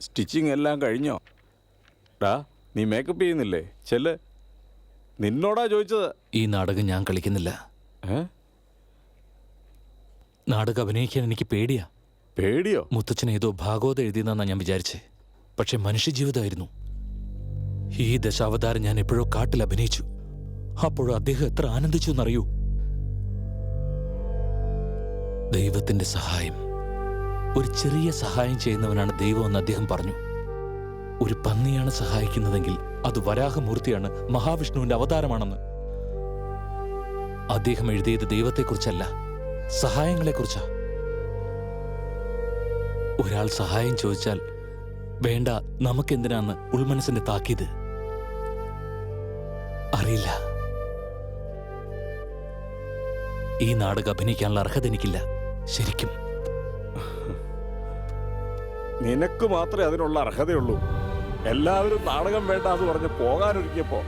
Stitching എല്ലാം കഴിഞ്ഞോ? ഡാ, നീ മേക്കപ്പ് ചെയ്യുന്നില്ലേ? ചെല്ല്. നിന്നോടാ ചോദിച്ചത്. ഈ നാടകം ഞാൻ കളിക്കുന്നില്ല. നാടകം അഭിനയിക്കാൻ എനിക്ക് പേടിയാ. പേടിയോ? മുത്തച്ഛൻ ഏതോ ഭാഗവതം എഴുതിയെന്നാ ഞാൻ വിചാരിച്ചേ. പക്ഷെ മനുഷ്യജീവിതമായിരുന്നു. ഈ ദശാവതാരം ഞാൻ എപ്പോഴോ കാട്ടിൽ അഭിനയിച്ചു. അപ്പോഴോ അദ്ദേഹം എത്ര ആനന്ദിച്ചു എന്നറിയൂ. ദൈവത്തിന്റെ സഹായം, ഒരു ചെറിയ സഹായം ചെയ്യുന്നവനാണ് ദൈവം എന്ന് അദ്ദേഹം പറഞ്ഞു. ഒരു പന്നിയാണ് സഹായിക്കുന്നതെങ്കിൽ അത് വരാഹമൂർത്തിയാണ്, മഹാവിഷ്ണുവിന്റെ അവതാരമാണെന്ന്. അദ്ദേഹം എഴുതിയത് ദൈവത്തെക്കുറിച്ചല്ല, സഹായങ്ങളെക്കുറിച്ചാ. ഒരാൾ സഹായം ചോദിച്ചാൽ വേണ്ട, നമുക്കെന്തിനാന്ന് ഉൾമനസ്സിന്റെ താക്കീത്. അറിയില്ല, ഈ നാടകം അഭിനയിക്കാനുള്ള അർഹത എനിക്കില്ല. ശരിക്കും നിനക്ക് മാത്രമേ അതിനുള്ള അർഹതയുള്ളൂ. എല്ലാവരും നാടകം വേണ്ട എന്ന് പറഞ്ഞ് പോകാനൊരുക്കിയപ്പോ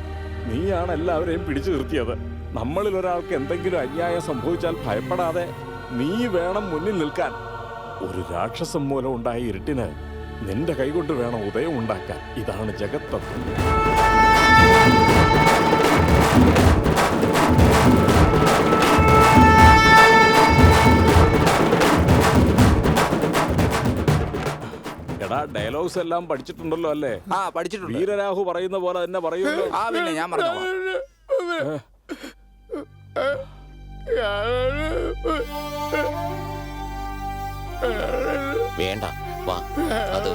നീയാണ് എല്ലാവരെയും പിടിച്ചു നിർത്തിയത്. നമ്മളിൽ ഒരാൾക്ക് എന്തെങ്കിലും അന്യായം സംഭവിച്ചാൽ ഭയപ്പെടാതെ നീ വേണം മുന്നിൽ നിൽക്കാൻ. ഒരു രാക്ഷസം മൂലം ഉണ്ടായ ഇരുട്ടിന് നിന്റെ കൈകൊണ്ട് വേണം ഉദയം ഉണ്ടാക്കാൻ. ഇതാണ് ജഗത് തത്വം. എടാ, ഡയലോഗ്സ് എല്ലാം പഠിച്ചിട്ടുണ്ടല്ലോ അല്ലേ? പഠിച്ചിട്ടുണ്ട്. വീരരാഹു പറയുന്ന പോലെ തന്നെ പറയുമല്ലോ. പിന്നെ ഞാൻ പറഞ്ഞോളാം. വേണ്ട, വാ, അത്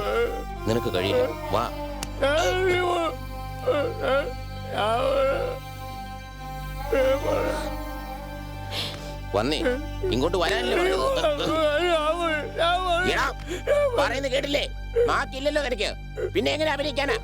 നിനക്ക് കഴിയില്ല. വാ. വന്നേ, ഇങ്ങോട്ട് വരാനല്ലേ പറയുന്നത്? കേട്ടില്ലേ? മാറ്റില്ലല്ലോ നിനക്ക്. പിന്നെ എങ്ങനെ അഭിനയിക്കാനാ?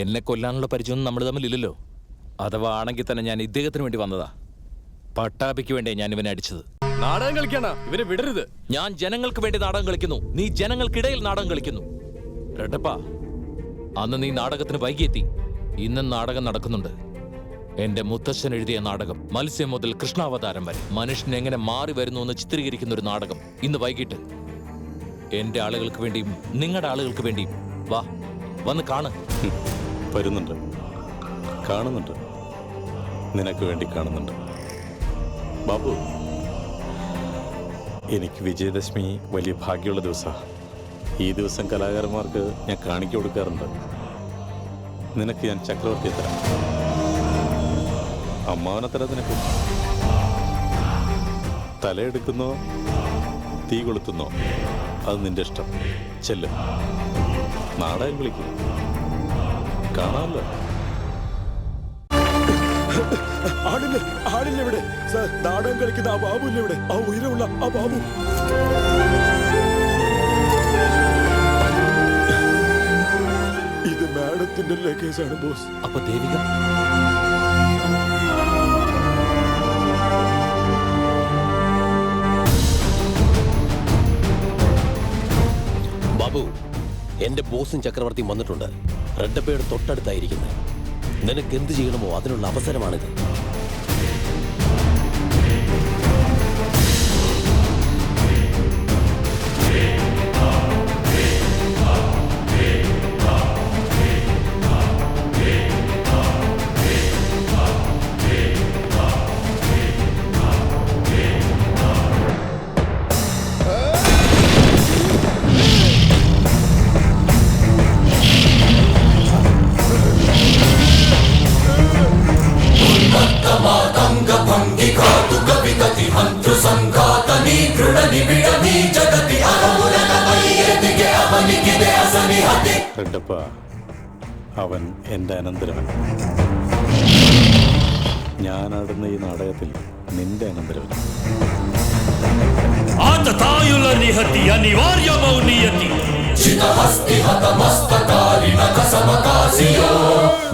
എന്നെ കൊല്ലാനുള്ള പരിചയമൊന്നും നമ്മൾ തമ്മിലില്ലല്ലോ. അഥവാ ആണെങ്കിൽ തന്നെ ഞാൻ ഇദ്ദേഹത്തിന് വേണ്ടി വന്നതാ. പട്ടാഭിക്ക് വേണ്ടി ഞാൻ ഇവനെ അടിച്ചത്. നാടകം കളിക്കാണ ഇവനെ വിടരുത്. ഞാൻ ജനങ്ങൾക്ക് വേണ്ടി നാടകം കളിക്കുന്നു, നീ ജനങ്ങൾക്കിടയിൽ നാടകം കളിക്കുന്നു. റെഡപ്പാ, അന്ന് നീ നാടകത്തിന് വൈകിയെത്തി. ഇന്നും നാടകം നടക്കുന്നുണ്ട്. എന്റെ മുത്തശ്ശൻ എഴുതിയ നാടകം, മത്സ്യം മുതൽ കൃഷ്ണാവതാരം വരെ മനുഷ്യൻ എങ്ങനെ മാറി വരുന്നു എന്ന് ചിത്രീകരിക്കുന്ന ഒരു നാടകം ഇന്ന് വൈകിട്ട്. എന്റെ ആളുകൾക്ക് വേണ്ടിയും നിങ്ങളുടെ ആളുകൾക്ക് വേണ്ടിയും വാ, വന്ന് കാണ്. വരുന്നുണ്ട്, കാണുന്നുണ്ട്, നിനക്ക് വേണ്ടി കാണുന്നുണ്ട്. ബാബു, എനിക്ക് വിജയദശമി വലിയ ഭാഗ്യമുള്ള ദിവസമാണ്. ഈ ദിവസം കലാകാരന്മാർക്ക് ഞാൻ കാണിക്ക കൊടുക്കാറുണ്ട്. നിനക്ക് ഞാൻ ചക്രവർത്തിയെ തരാം, അമ്മാവനെ തരാം. നിനക്ക് തലയെടുക്കുന്നോ തീ കൊളുത്തുന്നോ അത് നിന്റെ ഇഷ്ടം. ചെല്ലും, നാടകം വിളിക്കും, കാണാമല്ലോ. ആളില്ല ഇവിടെ. നാടകം കളിക്കുന്ന ആ ബാബു ഇല്ല ഇവിടെ. ആ ഉയരമുള്ള ആ ബാബു. ഇത് മാഡത്തിന്റെ ലഗേജാണ് ബോസ്. അപ്പൊ ദേവിക ബാബു, എന്റെ ബോസും ചക്രവർത്തിയും വന്നിട്ടുണ്ട്. റെഡ്ഡപ്പയുടെ തൊട്ടടുത്തായിരിക്കുന്നത്. നിനക്ക് എന്ത് ചെയ്യണമോ അതിനുള്ള അവസരമാണിത്. റെഡ്ഡപ്പ, അവൻ എൻ്റെ അനന്തരവൻ. ഞാനാടുന്ന ഈ നാടകത്തിൽ നിന്റെ അനന്തരവൻ. ಆತತಾಯುಲ ನಿಹತಿ ಅನಿವಾರ್ಯ ಮೌನಿಯತಿ ಚಿತಹಸ್ತಿ ಹತಮಸ್ತಕಾರಿಣ ಕಸಮಕಾಸಿಯೋ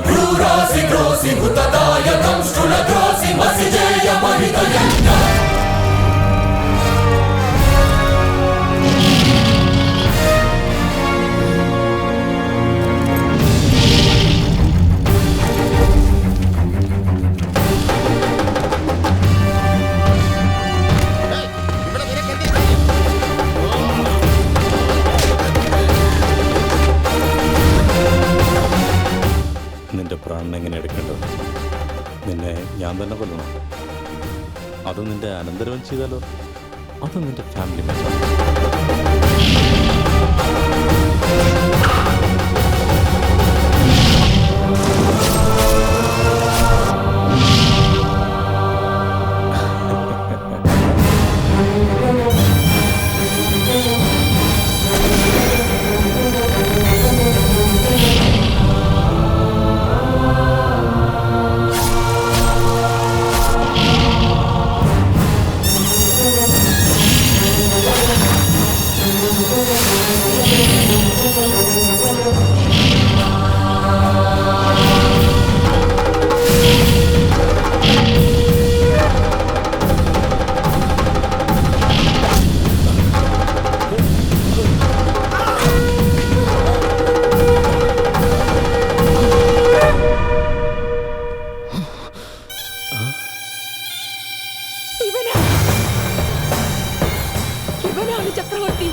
ಭ್ರೂರಾಸಿ ಗ್ರೋಸಿ ಹುತದಾಯ ದಂಷ್ಟುಲ ಗ್ರೋಸಿ ಮಸಿಜೇಯ ಮಹಿತಯಜ್ಞ നിന്റെ പ്രാണൻ എങ്ങനെ എടുക്കേണ്ടത്? നിന്നെ ഞാൻ തന്നെ കൊല്ലണം? അത് നിന്റെ അനന്തരവൻ ചെയ്താലോ? അത് നിന്റെ ഫാമിലി മെമ്പർ. ഇവനാണ് ചക്രവർത്തി.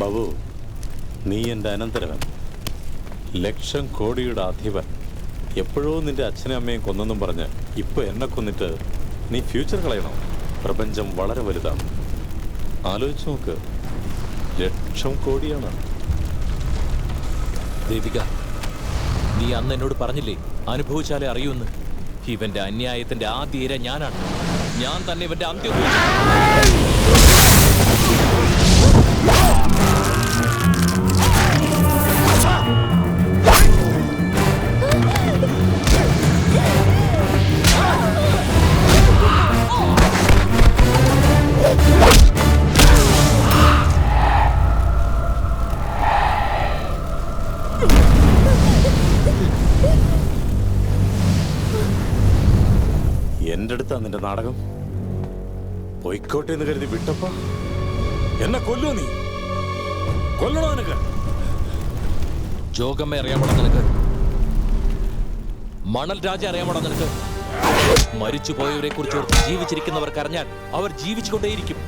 ബാബു, നീ എൻ്റെ അനന്തരവൻ, ലക്ഷം കോടിയുടെ അധിപൻ. എപ്പോഴോ നിന്റെ അച്ഛനും അമ്മയും കൊന്നെന്നും പറഞ്ഞ് ഇപ്പൊ എന്നെ കൊന്നിട്ട് നീ ഫ്യൂച്ചർ കളയണോ? പ്രപഞ്ചം വളരെ വലുതാണ്. ആലോചിച്ച് നോക്ക്, ലക്ഷം കോടിയാണ്. ദേവിക, നീ അന്ന് എന്നോട് പറഞ്ഞില്ലേ അനുഭവിച്ചാലേ അറിയൂന്ന്? ഇവന്റെ അന്യായത്തിന്റെ ആദ്യ ഇര ഞാനാണ്. ഞാൻ തന്നെ ഇവന്റെ അന്ത്യം. എൻ്റെ അടുത്താ നിന്റെ നാടകം? പൊയ്ക്കോട്ടെ എന്ന് കരുതി വിട്ടപ്പോ എന്നെ കൊല്ലോ? നീ കൊല്ലണോ? നിനക്ക് ജോഗമ്മ അറിയാമോടാ നിനക്ക്? മണൽ രാജ അറിയാമോടാ നിനക്ക്? മരിച്ചുപോയവരെ കുറിച്ച് ഓർത്ത് ജീവിച്ചിരിക്കുന്നവർക്ക് അറിഞ്ഞാൽ അവർ ജീവിച്ചുകൊണ്ടേയിരിക്കും.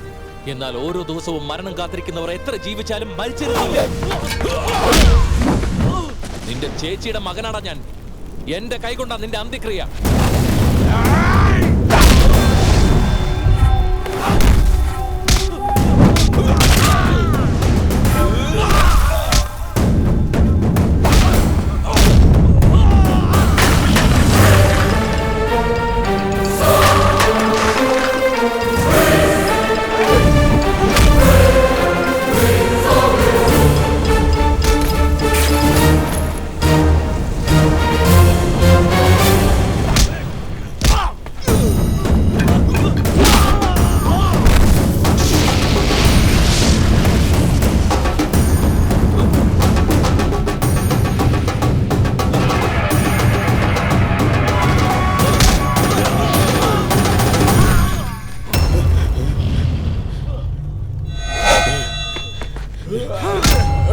എന്നാൽ ഓരോ ദിവസവും മരണം കാത്തിരിക്കുന്നവർ എത്ര ജീവിച്ചാലും മരിച്ചിരുന്നില്ല. നിന്റെ ചേച്ചിയുടെ മകനാടാ ഞാൻ. എന്റെ കൈകൊണ്ടാ നിന്റെ അന്ത്യക്രിയ.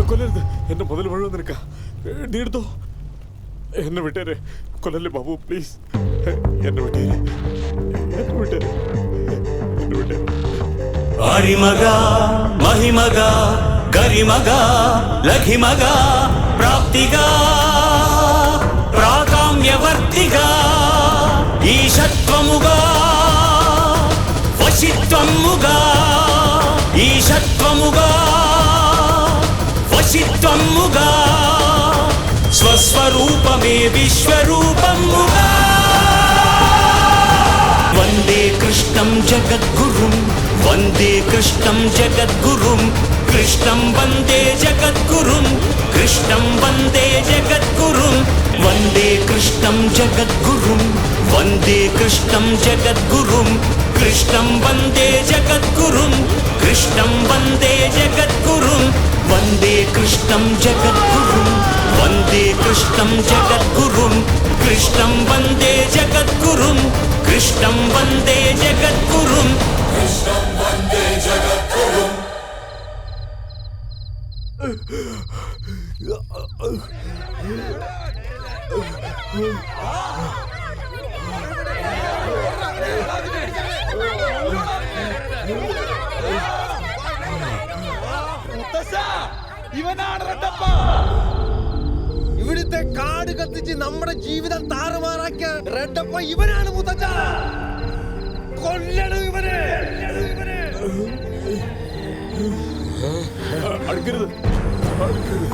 കൊല്ലരുത്, എന്റെ മുതൽ മുഴുവൻ നിനക്ക. നീ എടുത്തോ. എന്നെ വിട്ടേരെ. കൊല്ലല്ലേ ബാബു, പ്ലീസ്. എന്നെ വിട്ടേരെ, എന്നെ വിട്ടേരെ, എന്നെ വിട്ടേരെ. ಆರಿಮಗ ಮಹಿಮಗ ಗರಿಮಗ ಲಘಿಮಗ ಪ್ರಾಪ್ತಿಗ ಪ್ರಾಕಾಮ್ಯವರ್ತಿಗ ಈಶತ್ವಮುಗ ವಶಿತ್ವಮುಗ ಈಶತ್ವಮುಗ ವಶಿತ್ವಮುಗ ಸ್ವಸ್ವರೂಪಮೇ ವಿಶ್ವರೂಪಮುಗ वन्दे कृष्णं जगद्गुरुं वन्दे कृष्णं जगद्गुरुं कृष्णं वन्दे जगद्गुरुं कृष्णं वन्दे जगद्गुरुं वन्दे कृष्णं जगद्गुरुं वन्दे कृष्णं जगद्गुरुं कृष्णं वन्दे जगद्गुरुं कृष्णं वन्दे जगद्गुरुं वन्दे कृष्णं जगद्गुरुं वन्दे कृष्णं जगद्गुरुं कृष्णं वन्दे जगद्गुरुं कृष्णं वन्दे जगद्गुरुं कृष्णं वन्दे जगद्गुरुं ഇവനാണ് റെഡ്ഡപ്പ. ഇവിടുത്തെ കാട് കത്തിച്ച് നമ്മുടെ ജീവിതം താറുമാറാക്കിയ റെഡ്ഡപ്പ ഇവനാണ് മുത്തച്ഛ. കൊല്ലണം ഇവനെ. അടുക്കരുത്, അടുക്കരുത്.